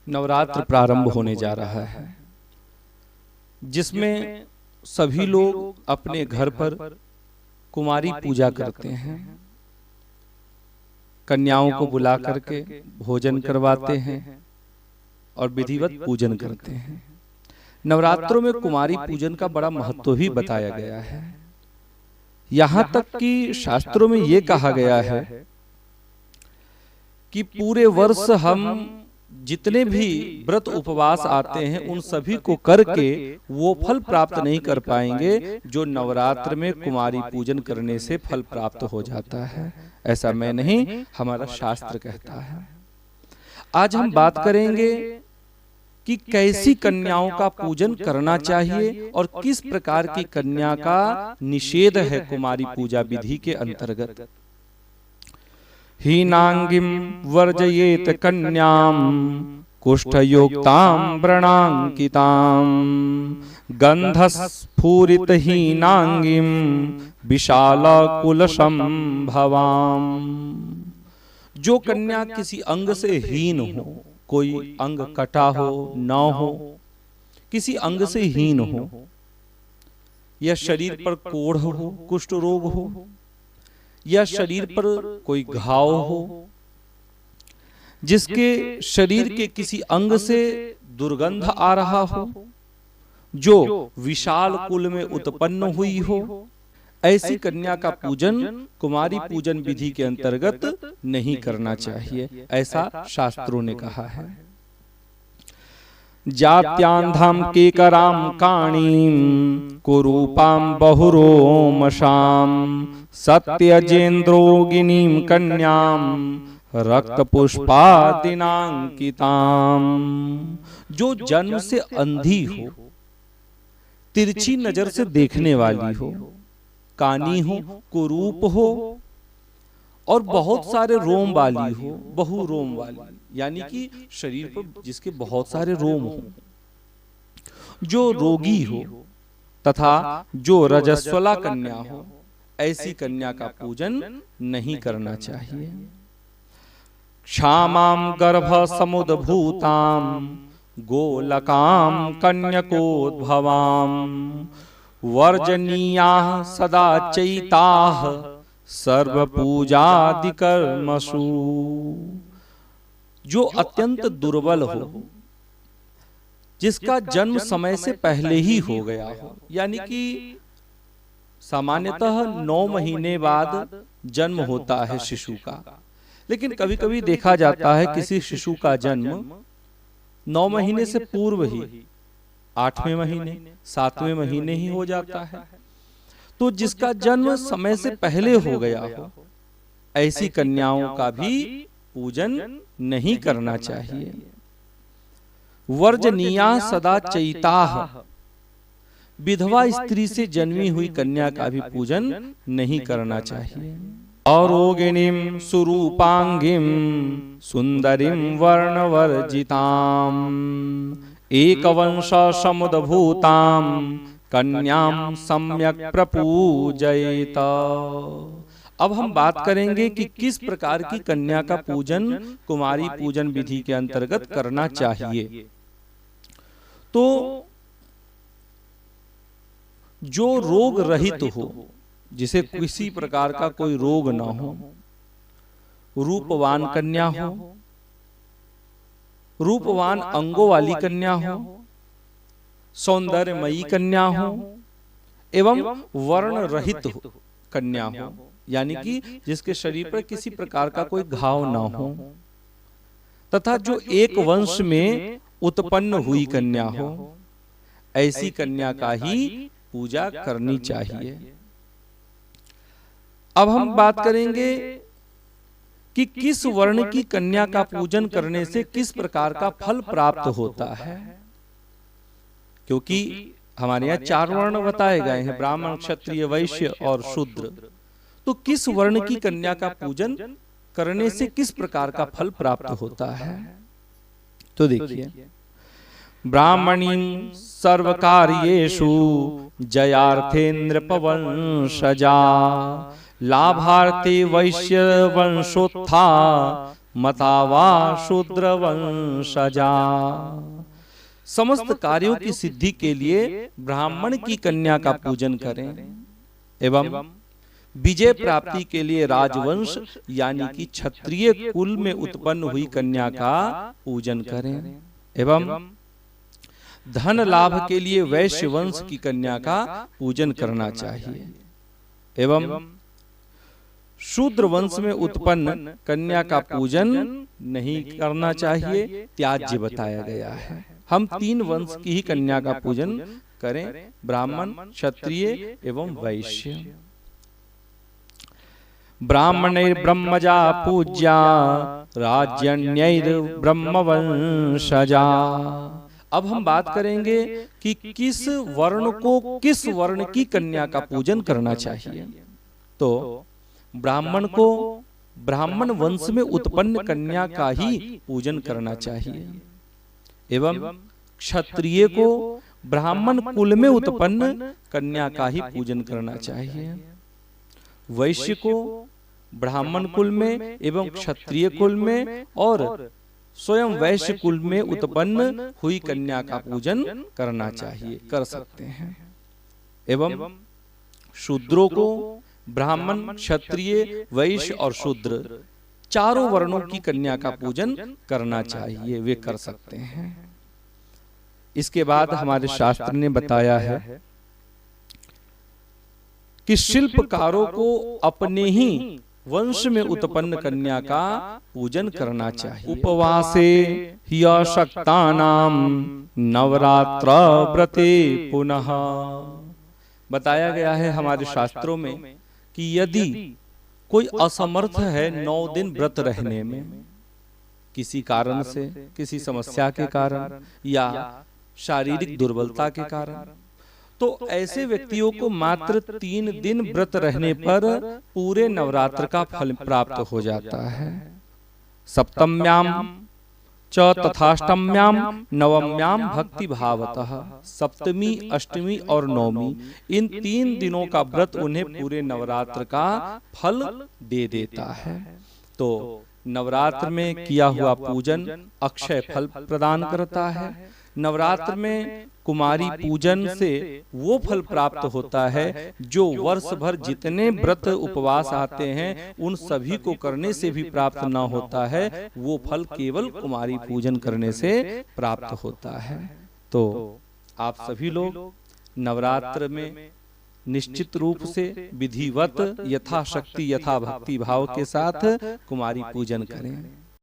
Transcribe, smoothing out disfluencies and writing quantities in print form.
नवरात्र प्रारंभ होने जा रहा है, जिसमें सभी लोग अपने घर पर कुमारी पूजा करते हैं, कन्याओं को बुला करके भोजन करवाते हैं और विधिवत पूजन करते हैं। नवरात्रों में कुमारी पूजन का बड़ा महत्व भी बताया गया है। यहाँ तक कि शास्त्रों में ये कहा गया है कि पूरे वर्ष हम जितने भी व्रत उपवास आते हैं उन सभी को करके वो फल प्राप्त नहीं कर पाएंगे जो नवरात्र में कुमारी पूजन करने से फल प्राप्त हो जाता है। ऐसा मैं नहीं, हमारा शास्त्र कहता है। आज हम बात करेंगे कि कैसी कन्याओं का पूजन करना चाहिए और किस प्रकार की कन्या का निषेध है कुमारी पूजा विधि के अंतर्गत। हीनांगिम वर्जयेत कन्याम कुष्ठयोक्ताम व्रणांकिताम गंधस्फुरित हीनांगिम विशाल कुलसंभवाम। जो कन्या किसी अंग से हीन हो, कोई अंग कटा हो, न हो, किसी अंग से हीन हो, या शरीर पर कोढ़ हो, कुष्ठ रोग हो, या शरीर पर कोई घाव हो, जिसके शरीर के किसी अंग से दुर्गंध आ रहा हो, जो विशाल कुल में उत्पन्न हुई हो, ऐसी कन्या का पूजन कुमारी पूजन विधि के अंतर्गत नहीं करना चाहिए, ऐसा शास्त्रों ने कहा है। जात्यांधाम केकराम काणीम कुरूपाम बहुरोमशाम सत्यजेन्द्रोगिनीम कन्याम रक्त पुष्पादिनांकिताम। जो जन्म से अंधी हो, तिरछी नजर से देखने वाली हो, कानी हो, कुरूप हो और बहुत सारे रोम वाली हो, बहु रोम वाली, यानी कि शरीर पर जिसके बहुत सारे रोम हो, जो रोगी हो तथा जो रजस्वला कन्या हो, ऐसी कन्या का पूजन नहीं करना चाहिए। क्षामाम गर्भ समुद्भूताम गोलकाम कन्यकोद्भवाम वर्जनीयाः सदा चैताः सर्वपूजादिकर्मसु। जो अत्यंत दुर्बल हो, जिसका जन्म समय से पहले ही हो गया हो, यानी कि सामान्यतः 9 महीने बाद जन्म होता है शिशु का, लेकिन कभी कभी देखा जाता है किसी शिशु का जन्म 9 महीने से पूर्व ही 8वें महीने 7वें महीने ही हो जाता है। तो जिसका जन्म समय से पहले हो गया हो, ऐसी कन्याओं का भी पूजन नहीं करना चाहिए। वर्जनीया सदा चैताः, विधवा स्त्री से जन्मी हुई कन्या का भी पूजन नहीं करना चाहिए। औरोगिणीम सुरूपांगिम सुंदरीम वर्णवर्जिताम एकवंश समुद्भूताम कन्याम सम्यक प्रपूजयेत। अब हम बात करेंगे कि किस प्रकार की कन्या का पूजन कुमारी पूजन विधि के अंतर्गत करना चाहिए। तो जो रोग रहित हो, जिसे किसी प्रकार का कोई रोग ना हो, रूपवान कन्या हो, रूपवान अंगों वाली कन्या हो, सौंदर्यमयी कन्या हो एवं वर्ण रहित कन्या हो, यानी कि जिसके शरीर पर किसी प्रकार का कोई घाव ना हो, तथा जो एक वंश में उत्पन्न हुई कन्या हो, ऐसी कन्या का ही पूजा करनी चाहिए। अब हम बात करेंगे कि किस वर्ण की कन्या का पूजन करने से किस प्रकार का फल प्राप्त होता है, क्योंकि हमारे यहाँ 4 वर्ण बताए गए हैं, ब्राह्मण, क्षत्रिय, वैश्य और शूद्र। तो किस वर्ण की कन्या का पूजन करने से किस प्रकार का फल प्राप्त होता है, तो देखिए, ब्राह्मणी सर्वकार्येषु जयार्थेन्द्र पवंशजा लाभार्थे वैश्य वंशोत्था मतावा शूद्र वंशजा। समस्त कार्यों की सिद्धि के लिए ब्राह्मण की कन्या का पूजन करें एवं विजय प्राप्ति के लिए राजवंश यानी कि क्षत्रिय कुल में उत्पन्न हुई कन्या का पूजन करें एवं धन लाभ के लिए वैश्य वंश की कन्या का पूजन करना चाहिए एवं शूद्र वंश में उत्पन्न कन्या का पूजन नहीं करना चाहिए, त्याज्य बताया गया है। हम 3 वंश की ही कन्या का पूजन करें, ब्राह्मण, क्षत्रिय एवं वैश्य। ब्राह्मणैर्ब्रह्मजा पूज्या राज्यन्यैर्ब्रह्मवंशजा। अब हम बात करेंगे कि किस वर्ण को किस वर्ण की कन्या का पूजन करना चाहिए। तो ब्राह्मण को ब्राह्मण वंश में उत्पन्न कन्या का ही पूजन करना चाहिए एवं क्षत्रिय को ब्राह्मण कुल में उत्पन्न कन्या का ही पूजन करना चाहिए। वैश्य को ब्राह्मण कुल में एवं क्षत्रिय कुल में और स्वयं वैश्य कुल में उत्पन्न हुई कन्या का पूजन करना चाहिए, कर सकते हैं। एवं शूद्रों को ब्राह्मण, क्षत्रिय, वैश्य और शूद्र 4 वर्णों की कन्या का पूजन करना चाहिए, वे कर सकते हैं। इसके बाद हमारे शास्त्र ने बताया है कि शिल्पकारों को अपने ही वंश में उत्पन्न कन्या का पूजन करना चाहिए। उपवासे ह्यशक्तानां नवरात्र व्रते पुनः। बताया गया है हमारे शास्त्रों में कि यदि कोई असमर्थ है 9 दिन व्रत रहने में, किसी कारण से, किसी समस्या के कारण या शारीरिक दुर्बलता के कारण, तो ऐसे व्यक्तियों को मात्र 3 दिन व्रत रहने पर पूरे नवरात्र का फल प्राप्त हो जाता है। सप्तम्याम च तथाष्टम्याम नवम्याम भक्ति भावतः। सप्तमी, अष्टमी और नवमी, इन 3 दिनों का व्रत उन्हें पूरे नवरात्र का फल दे देता है। तो नवरात्र में किया हुआ पूजन अक्षय फल प्रदान करता है। नवरात्र में कुमारी पूजन से वो फल प्राप्त होता है जो वर्ष भर जितने व्रत उपवास आते हैं उन सभी को करने से भी प्राप्त न होता है, वो फल केवल कुमारी पूजन करने से प्राप्त होता है। तो आप सभी लोग नवरात्र में निश्चित रूप से विधिवत यथाशक्ति यथा भक्ति भाव के साथ कुमारी पूजन करें।